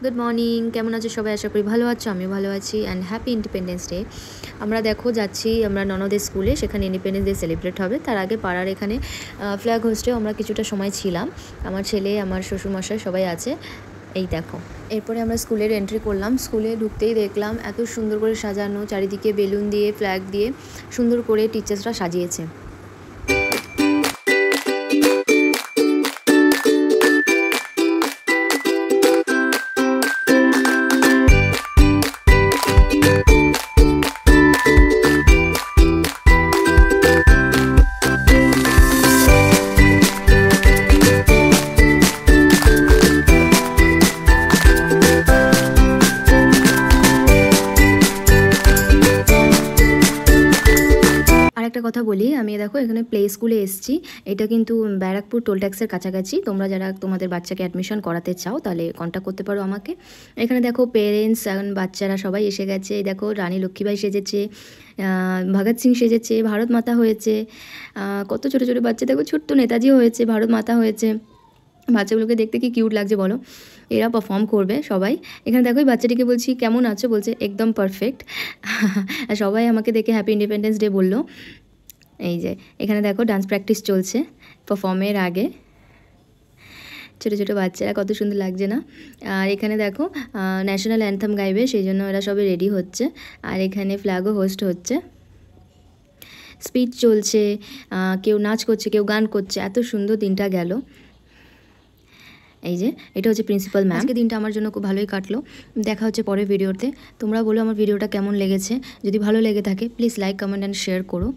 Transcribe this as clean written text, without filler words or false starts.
Good morning, কেমন আছো সবাই? আশা করি ভালো আছো, আমিও ভালো আছি। And happy independence day. আমরা দেখো যাচ্ছি আমরা ননদের স্কুলে, সেখানে ইন্ডিপেন্ডেন্স ডে সেলিব্রেট হবে। তার আগে পাড়ার এখানে ফ্ল্যাগ হোস্টেও আমরা কিছুটা সময় ছিলাম। আমার ছেলে, আমার শ্বশুরমশাই সবাই আছে। এই দেখো, এরপরে আমরা স্কুলের এন্ট্রি করলাম। স্কুলে ঢুকতেই দেখলাম এত সুন্দর করে সাজানো, চারিদিকে বেলুন দিয়ে, ফ্ল্যাগ দিয়ে সুন্দর করে টিচার্সরা সাজিয়েছে। একটা কথা বলি, আমি দেখো এখানে প্লে স্কুলে এসেছি। এটা কিন্তু ব্যারাকপুর টোল ট্যাক্সের কাছাকাছি। তোমরা যারা তোমাদের বাচ্চাকে অ্যাডমিশন করাতে চাও তাহলে কন্ট্যাক্ট করতে পারো আমাকে। এখানে দেখো পেরেন্টস, এখন বাচ্চারা সবাই এসে গেছে। দেখো রানী লক্ষ্মীবাই সেজেছে, ভগৎ সিং সেজেছে, ভারত মাতা হয়েছে, কত ছোটো ছোটো বাচ্চা দেখো, ছোট্ট নেতাজি হয়েছে, ভারত মাতা হয়েছে। বাচ্চাগুলোকে দেখতে কি কিউট লাগছে বলো। এরা পারফর্ম করবে সবাই। এখানে দেখো এই বাচ্চাটিকে বলছি কেমন আছো, বলছে একদম পারফেক্ট। সবাই আমাকে দেখে হ্যাপি ইন্ডিপেন্ডেন্স ডে বললো। এই যে এখানে দেখো ডান্স প্র্যাকটিস চলছে পারফর্মের আগে। ছোটো ছোটো বাচ্চারা কত সুন্দর লাগছে না? আর এখানে দেখো ন্যাশনাল অ্যান্থেম গাইবে, সেই জন্য এরা সবাই রেডি হচ্ছে। আর এখানে ফ্ল্যাগও হোস্ট হচ্ছে, স্পিচ চলছে, কেউ নাচ করছে, কেউ গান করছে। এত সুন্দর দিনটা গেল। এই যে এটা হচ্ছে প্রিন্সিপাল ম্যাম। আজকে দিনটা আমার জন্য খুব ভালোই কাটলো। দেখা হচ্ছে পরের ভিডিওতে। তোমরা বলো আমার ভিডিওটা কেমন লেগেছে। যদি ভালো লেগে থাকে please like, comment and share করো।